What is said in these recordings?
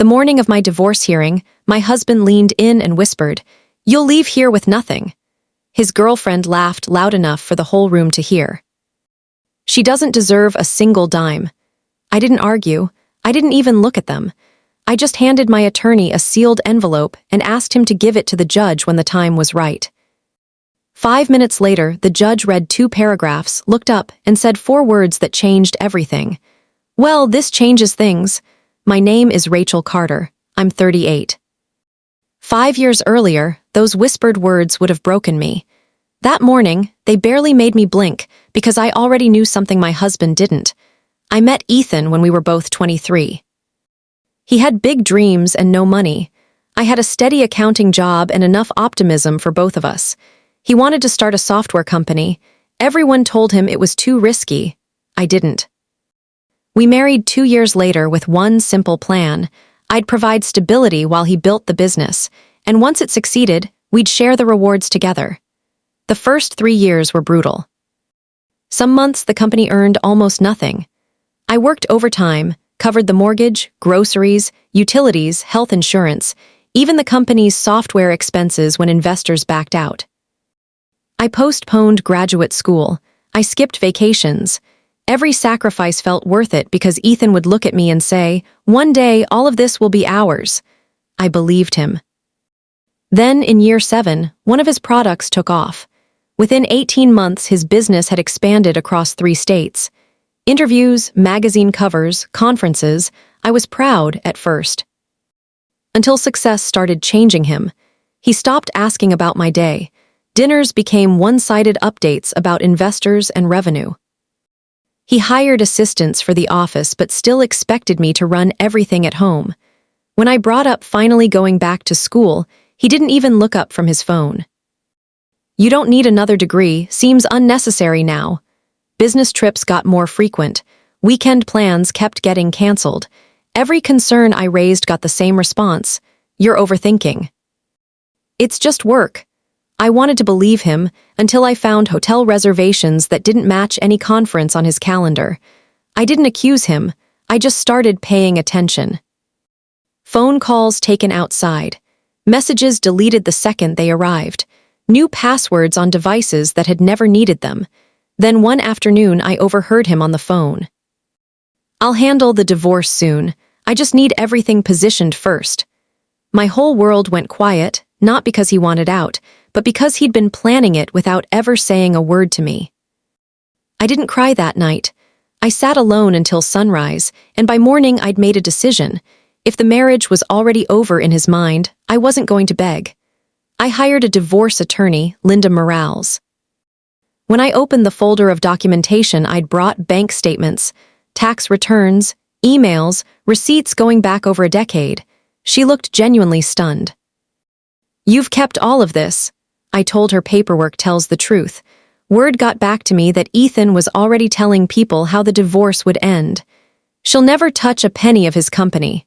The morning of my divorce hearing, my husband leaned in and whispered, "You'll leave here with nothing." His girlfriend laughed loud enough for the whole room to hear. "She doesn't deserve a single dime." I didn't argue. I didn't even look at them. I just handed my attorney a sealed envelope and asked him to give it to the judge when the time was right. 5 minutes later, the judge read 2 paragraphs, looked up, and said 4 words that changed everything. "Well, this changes things. My name is Rachel Carter. I'm 38. 5 years earlier, those whispered words would have broken me. That morning, they barely made me blink because I already knew something my husband didn't. I met Ethan when we were both 23. He had big dreams and no money. I had a steady accounting job and enough optimism for both of us. He wanted to start a software company. Everyone told him it was too risky. I didn't. We married 2 years later with one simple plan. I'd provide stability while he built the business, and once it succeeded, we'd share the rewards together. The first 3 years were brutal. Some months the company earned almost nothing. I worked overtime, covered the mortgage, groceries, utilities, health insurance, even the company's software expenses when investors backed out. I postponed graduate school. I skipped vacations. Every sacrifice felt worth it because Ethan would look at me and say, "One day, all of this will be ours." I believed him. Then, in year 7, one of his products took off. Within 18 months, his business had expanded across 3 states. Interviews, magazine covers, conferences, I was proud at first. Until success started changing him. He stopped asking about my day. Dinners became one-sided updates about investors and revenue. He hired assistants for the office but still expected me to run everything at home. When I brought up finally going back to school, he didn't even look up from his phone. "You don't need another degree, seems unnecessary now." Business trips got more frequent. Weekend plans kept getting canceled. Every concern I raised got the same response: "You're overthinking." "It's just work." I wanted to believe him until I found hotel reservations that didn't match any conference on his calendar. I didn't accuse him, I just started paying attention. Phone calls taken outside. Messages deleted the second they arrived. New passwords on devices that had never needed them. Then one afternoon I overheard him on the phone. "I'll handle the divorce soon. I just need everything positioned first." My whole world went quiet, not because he wanted out, but because he'd been planning it without ever saying a word to me. I didn't cry that night. I sat alone until sunrise, and by morning I'd made a decision. If the marriage was already over in his mind, I wasn't going to beg. I hired a divorce attorney, Linda Morales. When I opened the folder of documentation, I'd brought bank statements, tax returns, emails, receipts going back over a decade. She looked genuinely stunned. "You've kept all of this." I told her paperwork tells the truth. Word got back to me that Ethan was already telling people how the divorce would end. "She'll never touch a penny of his company."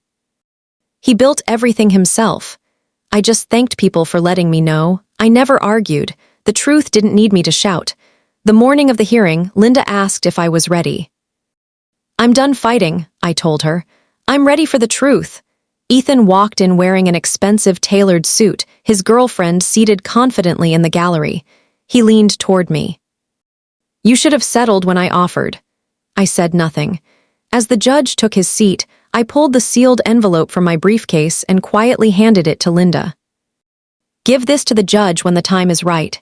He built everything himself. I just thanked people for letting me know. I never argued. The truth didn't need me to shout. The morning of the hearing, Linda asked if I was ready. "I'm done fighting," I told her. "I'm ready for the truth." Ethan walked in wearing an expensive tailored suit, his girlfriend seated confidently in the gallery. He leaned toward me. "You should have settled when I offered." I said nothing. As the judge took his seat, I pulled the sealed envelope from my briefcase and quietly handed it to Linda. "Give this to the judge when the time is right."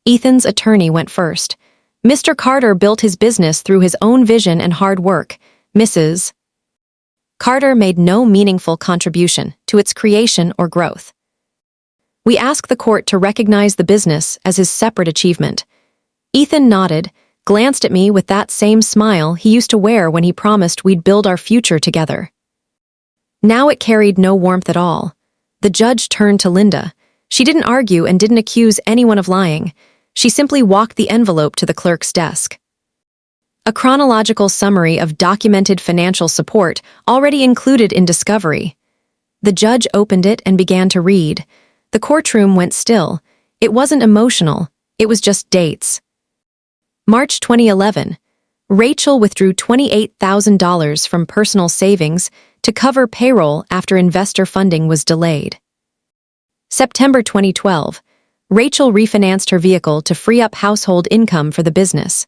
Ethan's attorney went first. "Mr. Carter built his business through his own vision and hard work. Mrs. Carter made no meaningful contribution to its creation or growth. We ask the court to recognize the business as his separate achievement." Ethan nodded, glanced at me with that same smile he used to wear when he promised we'd build our future together. Now it carried no warmth at all. The judge turned to Linda. She didn't argue and didn't accuse anyone of lying. She simply walked the envelope to the clerk's desk. A chronological summary of documented financial support already included in discovery. The judge opened it and began to read. The courtroom went still. It wasn't emotional. It was just dates. March 2011. Rachel withdrew $28,000 from personal savings to cover payroll after investor funding was delayed. September 2012, Rachel refinanced her vehicle to free up household income for the business.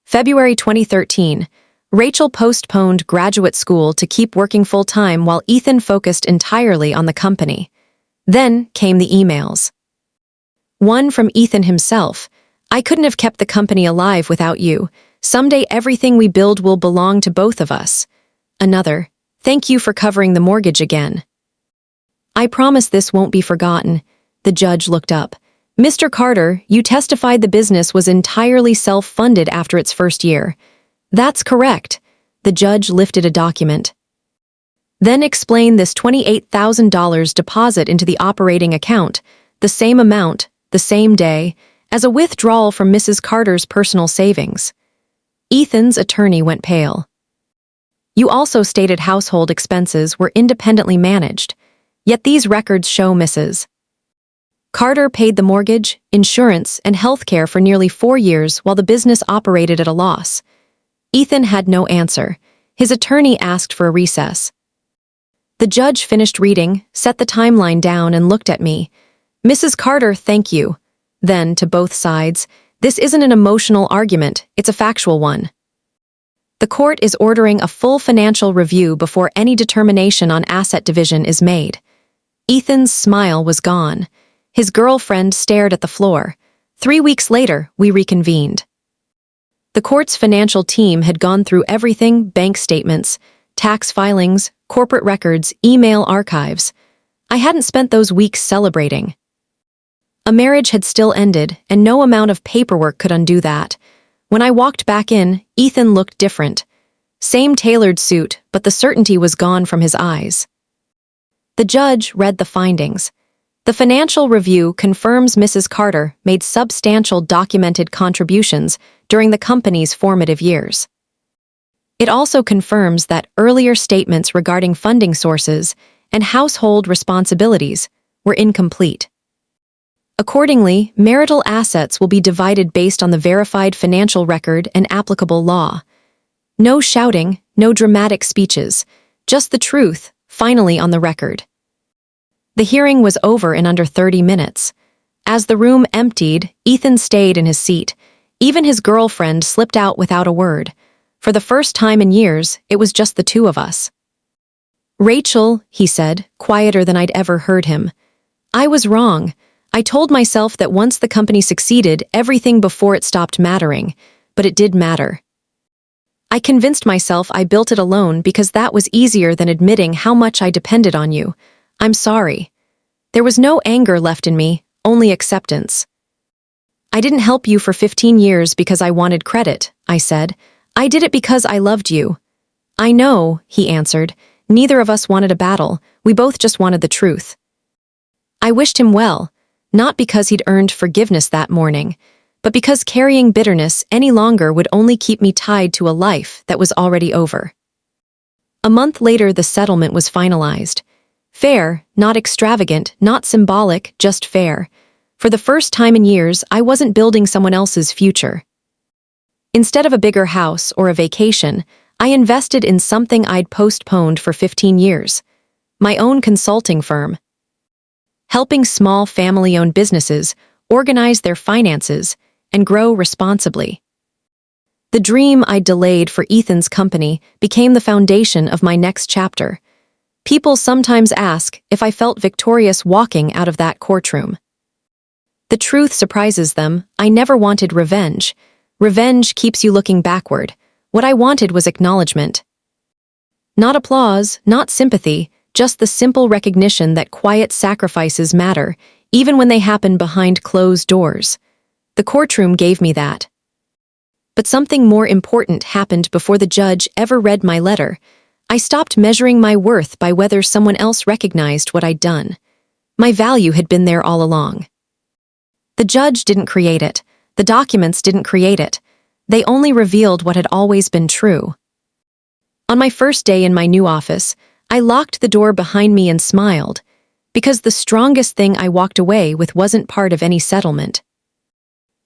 February 2013, Rachel postponed graduate school to keep working full-time while Ethan focused entirely on the company. Then came the emails. One from Ethan himself. "I couldn't have kept the company alive without you. Someday everything we build will belong to both of us." Another, "Thank you for covering the mortgage again. I promise this won't be forgotten." The judge looked up. "Mr. Carter, you testified the business was entirely self-funded after its first year." "That's correct." The judge lifted a document. "Then explain this $28,000 deposit into the operating account, the same amount, the same day, as a withdrawal from Mrs. Carter's personal savings." Ethan's attorney went pale. "You also stated household expenses were independently managed, yet these records show Mrs. Carter paid the mortgage, insurance, and health care for nearly 4 years while the business operated at a loss." Ethan had no answer. His attorney asked for a recess. The judge finished reading, set the timeline down, and looked at me. "Mrs. Carter, thank you." Then, to both sides, "This isn't an emotional argument, it's a factual one. The court is ordering a full financial review before any determination on asset division is made." Ethan's smile was gone. His girlfriend stared at the floor. 3 weeks later, we reconvened. The court's financial team had gone through everything: bank statements, tax filings, corporate records, email archives. I hadn't spent those weeks celebrating. A marriage had still ended, and no amount of paperwork could undo that. When I walked back in, Ethan looked different. Same tailored suit, but the certainty was gone from his eyes. The judge read the findings. The financial review confirms Mrs. Carter made substantial documented contributions during the company's formative years. It also confirms that earlier statements regarding funding sources and household responsibilities were incomplete. Accordingly, marital assets will be divided based on the verified financial record and applicable law. No shouting, no dramatic speeches, just the truth, finally on the record. The hearing was over in under 30 minutes. As the room emptied, Ethan stayed in his seat. Even his girlfriend slipped out without a word. For the first time in years, it was just the two of us. "Rachel," he said, quieter than I'd ever heard him. "I was wrong. I told myself that once the company succeeded, everything before it stopped mattering, but it did matter. I convinced myself I built it alone because that was easier than admitting how much I depended on you. I'm sorry." There was no anger left in me, only acceptance. "I didn't help you for 15 years because I wanted credit," I said. "I did it because I loved you." "I know," he answered. "Neither of us wanted a battle. We both just wanted the truth." I wished him well, not because he'd earned forgiveness that morning, but because carrying bitterness any longer would only keep me tied to a life that was already over. A month later, the settlement was finalized. Fair, not extravagant, not symbolic, just fair. For the first time in years, I wasn't building someone else's future. Instead of a bigger house or a vacation, I invested in something I'd postponed for 15 years. My own consulting firm. Helping small family-owned businesses organize their finances and grow responsibly. The dream I'd delayed for Ethan's company became the foundation of my next chapter. People sometimes ask if I felt victorious walking out of that courtroom. The truth surprises them. I never wanted revenge. Revenge keeps you looking backward. What I wanted was acknowledgement. Not applause, not sympathy, just the simple recognition that quiet sacrifices matter, even when they happen behind closed doors. The courtroom gave me that. But something more important happened before the judge ever read my letter. I stopped measuring my worth by whether someone else recognized what I'd done. My value had been there all along. The judge didn't create it. The documents didn't create it. They only revealed what had always been true. On my first day in my new office, I locked the door behind me and smiled, because the strongest thing I walked away with wasn't part of any settlement.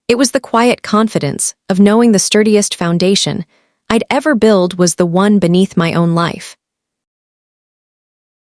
It was the quiet confidence of knowing the sturdiest foundation I'd ever build was the one beneath my own life.